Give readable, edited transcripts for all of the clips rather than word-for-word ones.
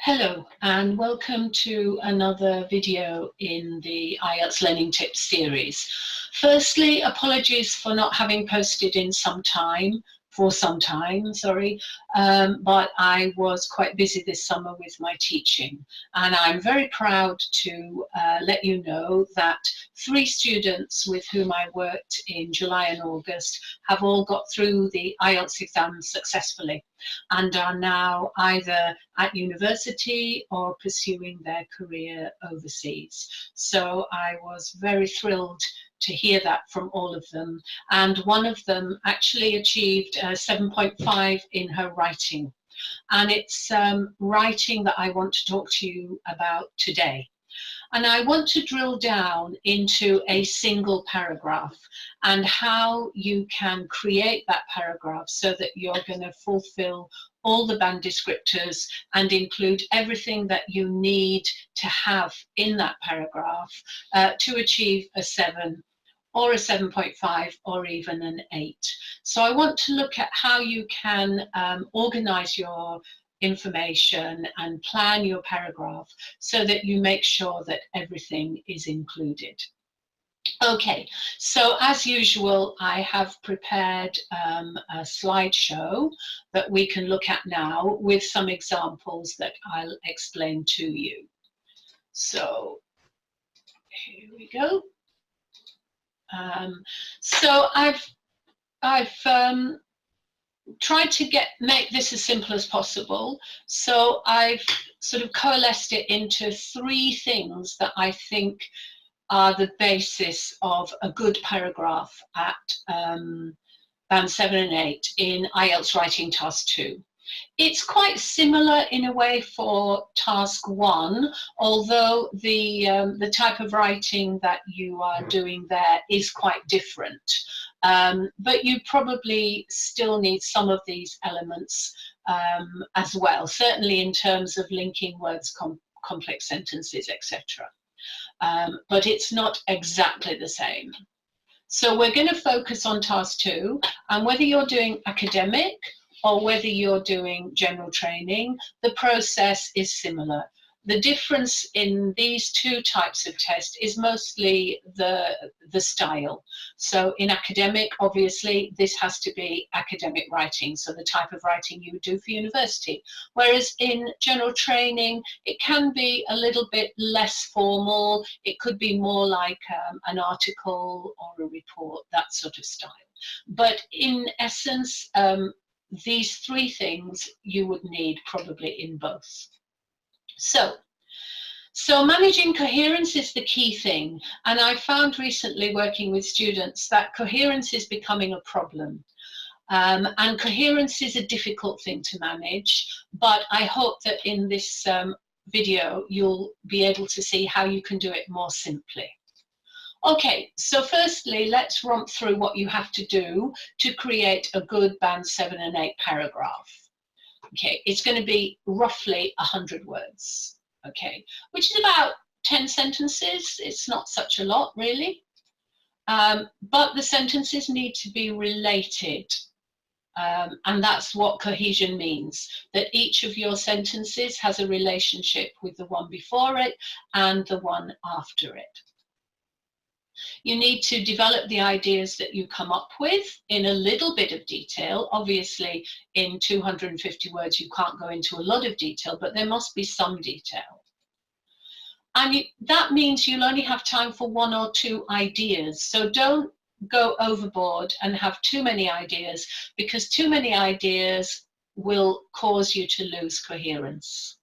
Hello and welcome to another video in the IELTS Learning Tips series. Firstly, apologies for not having posted in some time, but I was quite busy this summer with my teaching, and I'm very proud to let you know that 3 students with whom I worked in July and August have all got through the IELTS exam successfully and are now either at university or pursuing their career overseas. So I was very thrilled to hear that from all of them. And one of them actually achieved 7.5 in her writing. And it's writing that I want to talk to you about today. And I want to drill down into a single paragraph and how you can create that paragraph so that you're going to fulfill all the band descriptors and include everything that you need to have in that paragraph to achieve a 7 or a 7.5 or even an 8. So I want to look at how you can organize your information and plan your paragraph so that you make sure that everything is included. Okay, so as usual, I have prepared a slideshow that we can look at now with some examples that I'll explain to you. So here we go. So I've tried to make this as simple as possible. So I've sort of coalesced it into 3 things that I think are the basis of a good paragraph at band 7 and 8 in IELTS Writing Task 2. It's quite similar in a way for Task 1, although the type of writing that you are doing there is quite different. But you probably still need some of these elements as well, certainly in terms of linking words, complex sentences, etc. But it's not exactly the same. So we're going to focus on Task 2, and whether you're doing academic or whether you're doing general training, the process is similar. The difference in these 2 types of test is mostly the style. So in academic, obviously, this has to be academic writing, so the type of writing you would do for university. Whereas in general training, it can be a little bit less formal. It could be more like an article or a report, that sort of style. But in essence, these 3 things you would need probably in both. So managing coherence is the key thing, and I found recently working with students that coherence is becoming a problem. And coherence is a difficult thing to manage, but I hope that in this video you'll be able to see how you can do it more simply. Okay, so firstly, let's romp through what you have to do to create a good band 7 and 8 paragraph. Okay, it's going to be roughly 100 words, okay, which is about 10 sentences. It's not such a lot, really. But the sentences need to be related. And that's what cohesion means, that each of your sentences has a relationship with the one before it and the one after it. You need to develop the ideas that you come up with in a little bit of detail. Obviously, in 250 words, you can't go into a lot of detail, but there must be some detail. And that means you'll only have time for 1 or 2 ideas. So don't go overboard and have too many ideas, because too many ideas will cause you to lose coherence.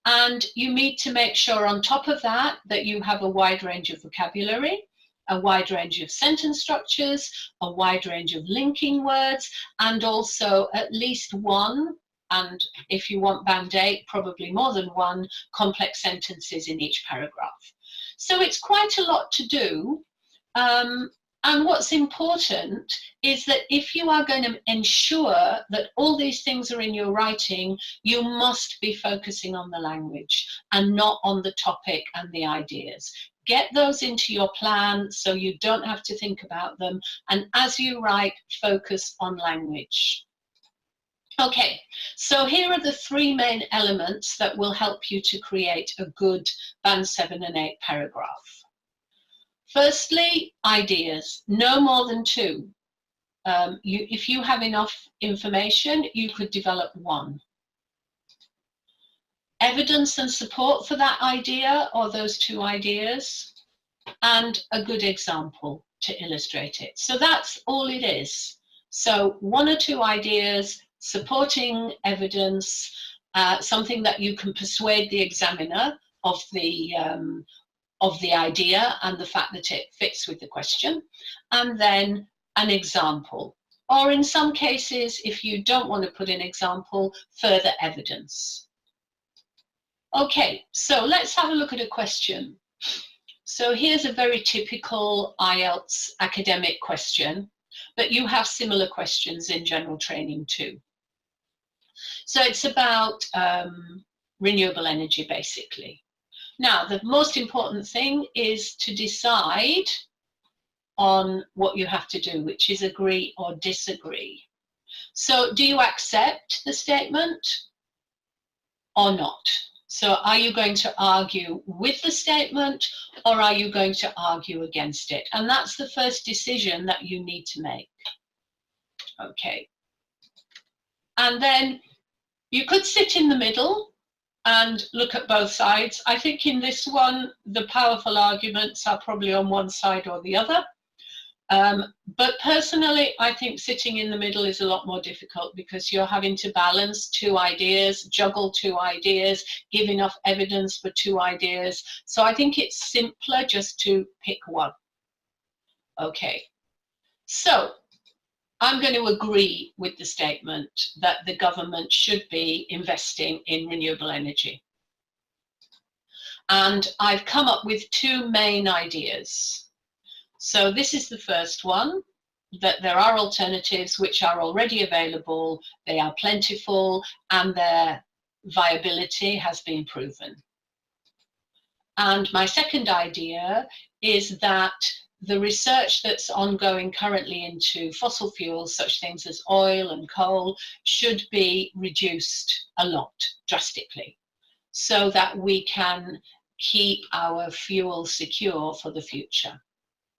And you need to make sure on top of that that you have a wide range of vocabulary, a wide range of sentence structures, a wide range of linking words, and also at least 1, and if you want band 8, probably more than 1, complex sentences in each paragraph. So it's quite a lot to do. And what's important is that if you are going to ensure that all these things are in your writing, you must be focusing on the language and not on the topic and the ideas. Get those into your plan so you don't have to think about them. And as you write, focus on language. Okay, so here are the three main elements that will help you to create a good Band 7 and 8 paragraph. Firstly, ideas, no more than two. If you have enough information, you could develop one. Evidence and support for that idea or those two ideas, and a good example to illustrate it. So that's all it is. So one or two ideas, supporting evidence, something that you can persuade the examiner of the idea and the fact that it fits with the question, and then an example. Or in some cases, if you don't want to put an example, further evidence. Okay, so let's have a look at a question. So here's a very typical IELTS academic question, but you have similar questions in general training too. So it's about renewable energy, basically. Now, the most important thing is to decide on what you have to do, which is agree or disagree. So do you accept the statement or not? So are you going to argue with the statement or are you going to argue against it? And that's the first decision that you need to make. Okay. And then you could sit in the middle and look at both sides. I think in this one, the powerful arguments are probably on one side or the other. But personally, I think sitting in the middle is a lot more difficult because you're having to balance two ideas, juggle two ideas, give enough evidence for two ideas. So I think it's simpler just to pick one. Okay, so I'm going to agree with the statement that the government should be investing in renewable energy. And I've come up with two main ideas. So this is the first one, that there are alternatives which are already available, they are plentiful, and their viability has been proven. And my second idea is that the research that's ongoing currently into fossil fuels, such things as oil and coal, should be reduced a lot, drastically, so that we can keep our fuel secure for the future.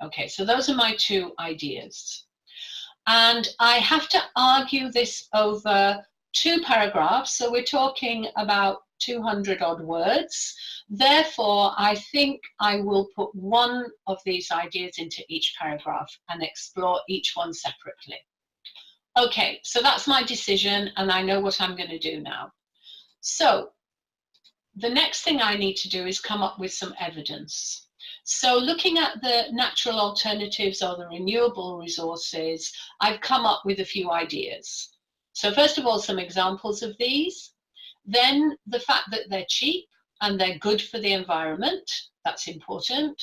Okay, so those are my two ideas. And I have to argue this over two paragraphs, so we're talking about 200 odd words. Therefore, I think I will put one of these ideas into each paragraph and explore each one separately. Okay, so that's my decision and I know what I'm going to do now. So the next thing I need to do is come up with some evidence. So looking at the natural alternatives or the renewable resources, I've come up with a few ideas. So first of all, some examples of these. Then the fact that they're cheap and they're good for the environment, that's important.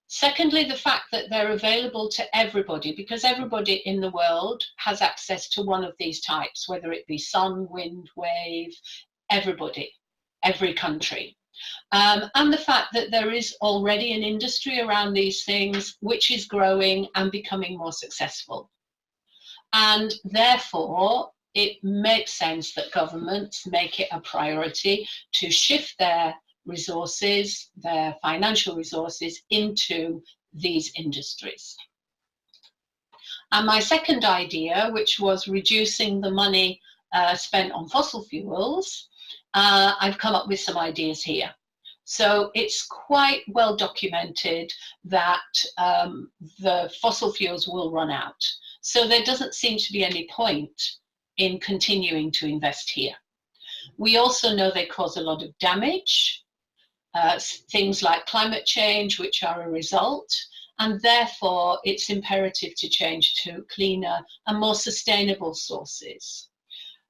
Secondly, the fact that they're available to everybody, because everybody in the world has access to one of these types, whether it be sun, wind, wave, everybody, every country. And the fact that there is already an industry around these things which is growing and becoming more successful. And therefore, it makes sense that governments make it a priority to shift their resources, their financial resources, into these industries. And my second idea, which was reducing the money spent on fossil fuels, I've come up with some ideas here. So it's quite well documented that the fossil fuels will run out. So there doesn't seem to be any point in continuing to invest here. We also know they cause a lot of damage, things like climate change, which are a result, and therefore it's imperative to change to cleaner and more sustainable sources.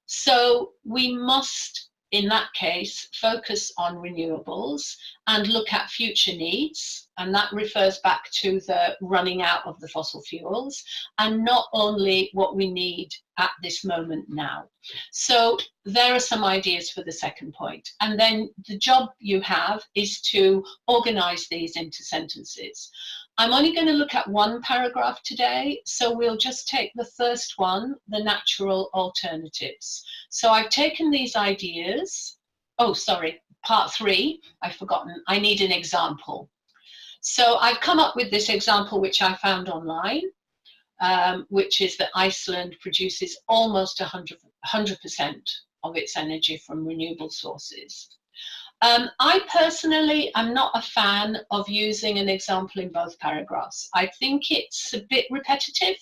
So we must, in that case, focus on renewables and look at future needs, and that refers back to the running out of the fossil fuels, and not only what we need at this moment now. So there are some ideas for the second point. And then the job you have is to organize these into sentences. I'm only going to look at one paragraph today, so we'll just take the first one, the natural alternatives. So I've taken these ideas. Oh, sorry, part 3, I've forgotten. I need an example. So I've come up with this example, which I found online, which is that Iceland produces almost 100% of its energy from renewable sources. I personally am not a fan of using an example in both paragraphs. I think it's a bit repetitive.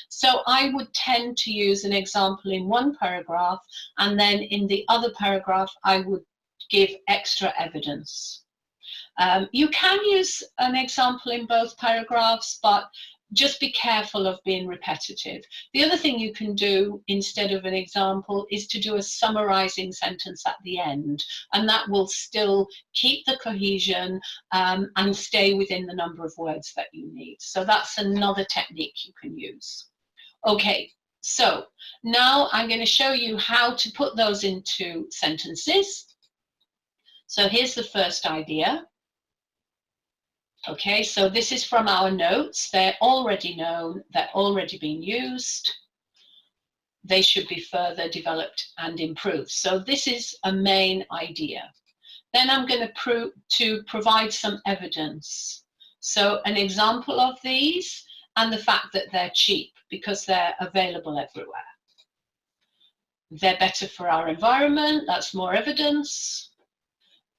So I would tend to use an example in one paragraph, and then in the other paragraph, I would give extra evidence. You can use an example in both paragraphs, but just be careful of being repetitive. The other thing you can do instead of an example is to do a summarizing sentence at the end, and that will still keep the cohesion and stay within the number of words that you need. So that's another technique you can use. Okay, so now I'm going to show you how to put those into sentences. So here's the first idea. Okay, so this is from our notes. They're already known, they're already being used. They should be further developed and improved. So this is a main idea. Then I'm going to provide some evidence. So an example of these and the fact that they're cheap because they're available everywhere. They're better for our environment, that's more evidence.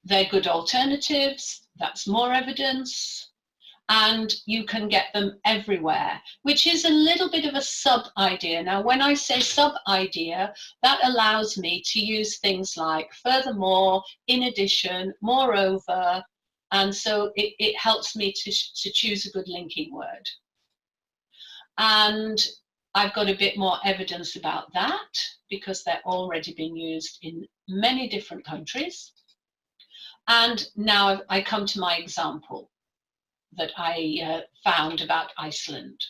They're good alternatives, that's more evidence. And you can get them everywhere, which is a little bit of a sub-idea. Now, when I say sub-idea, that allows me to use things like furthermore, in addition, moreover, and so it helps me to choose a good linking word. And I've got a bit more evidence about that because they're already being used in many different countries. And now I come to my example that I found about Iceland.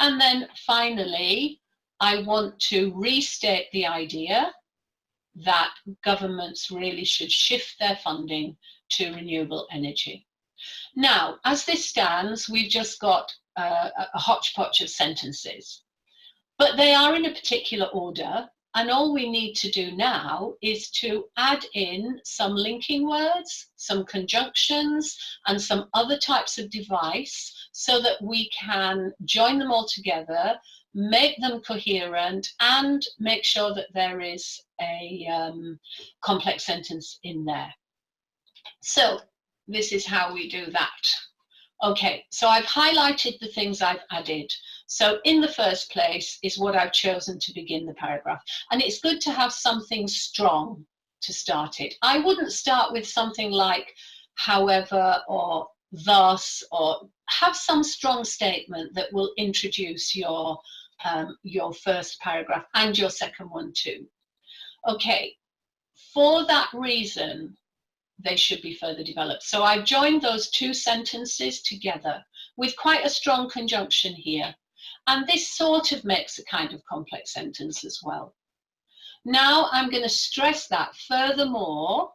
And then finally, I want to restate the idea that governments really should shift their funding to renewable energy. Now, as this stands, we've just got a hodgepodge of sentences, but they are in a particular order. And all we need to do now is to add in some linking words, some conjunctions, and some other types of device so that we can join them all together, make them coherent, and make sure that there is a complex sentence in there. So this is how we do that. Okay, so I've highlighted the things I've added. So in the first place is what I've chosen to begin the paragraph. And it's good to have something strong to start it. I wouldn't start with something like however or thus, or have some strong statement that will introduce your first paragraph and your second one too. Okay, for that reason, they should be further developed. So I've joined those two sentences together with quite a strong conjunction here. And this sort of makes a kind of complex sentence as well. Now I'm going to stress that furthermore,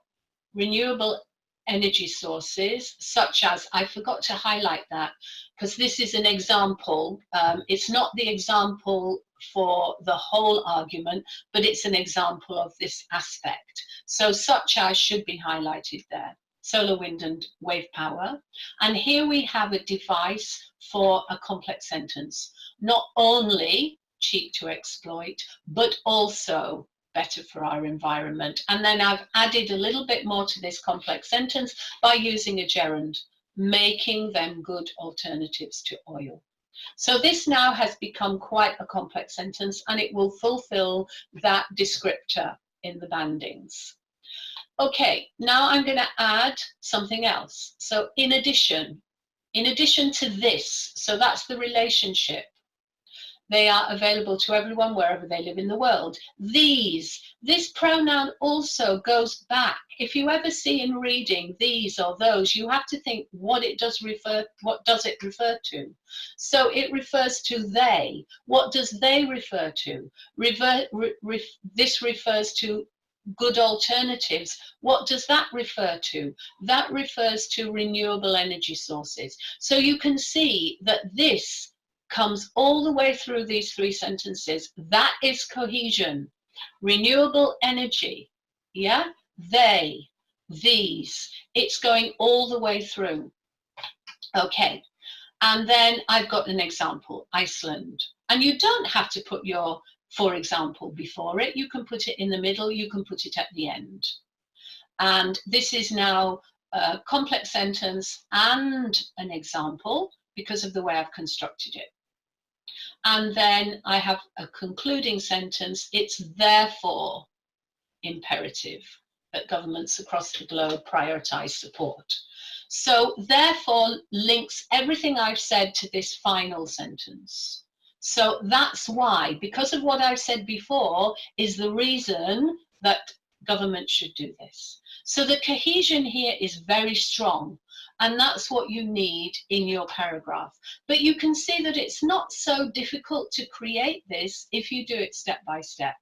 renewable energy sources, such as, I forgot to highlight that because this is an example. It's not the example for the whole argument, but it's an example of this aspect. So such as should be highlighted there. Solar, wind and wave power. And here we have a device for a complex sentence. Not only cheap to exploit, but also better for our environment. And then I've added a little bit more to this complex sentence by using a gerund, making them good alternatives to oil. So this now has become quite a complex sentence, and it will fulfill that descriptor in the bandings. Okay, now I'm going to add something else. So in addition to this, so that's the relationship. They are available to everyone wherever they live in the world. These, this pronoun also goes back. If you ever see in reading these or those, you have to think what does it refer to? So it refers to they. What does they refer to? This refers to good alternatives. What does that refer to? That refers to renewable energy sources. So you can see that this comes all the way through these three sentences. That is cohesion. Renewable energy, yeah? They, these, it's going all the way through. Okay, and then I've got an example, Iceland. And you don't have to put your for example before it. You can put it in the middle, you can put it at the end. And this is now a complex sentence and an example because of the way I've constructed it. And then I have a concluding sentence. It's therefore imperative that governments across the globe prioritise support. So therefore links everything I've said to this final sentence. So that's why, because of what I've said before, is the reason that government should do this. So the cohesion here is very strong, and that's what you need in your paragraph. But you can see that it's not so difficult to create this if you do it step by step.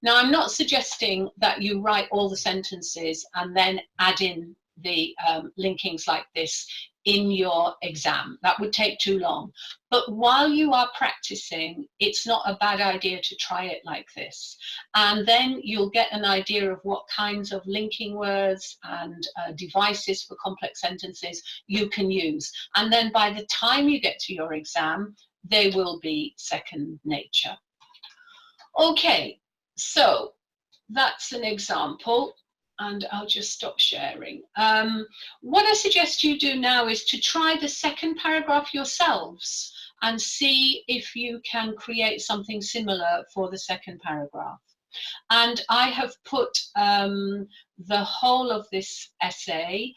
Now, I'm not suggesting that you write all the sentences and then add in the linkings like this in your exam. That would take too long. But while you are practicing, it's not a bad idea to try it like this. And then you'll get an idea of what kinds of linking words and devices for complex sentences you can use. And then by the time you get to your exam, they will be second nature. Okay, so that's an example. And I'll just stop sharing. What I suggest you do now is to try the second paragraph yourselves and see if you can create something similar for the second paragraph. And I have put the whole of this essay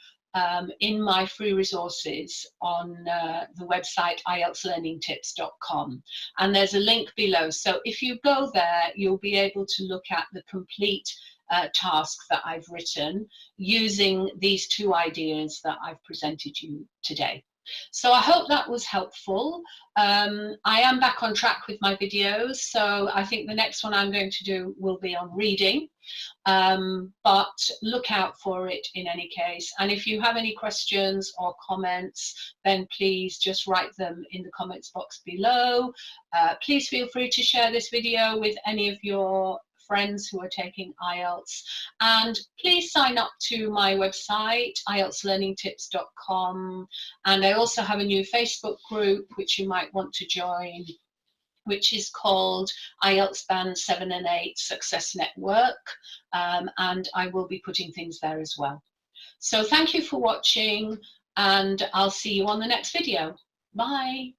in my free resources on the website IELTSlearningtips.com, and there's a link below. So if you go there, you'll be able to look at the complete task that I've written using these two ideas that I've presented you today. So I hope that was helpful. I am back on track with my videos, so I think the next one I'm going to do will be on reading, but look out for it in any case. And if you have any questions or comments, then please just write them in the comments box below. Please feel free to share this video with any of your friends who are taking IELTS, and please sign up to my website IELTSlearningtips.com, and I also have a new Facebook group which you might want to join, which is called IELTS Band 7 and 8 Success Network, and I will be putting things there as well. So thank you for watching, and I'll see you on the next video. Bye.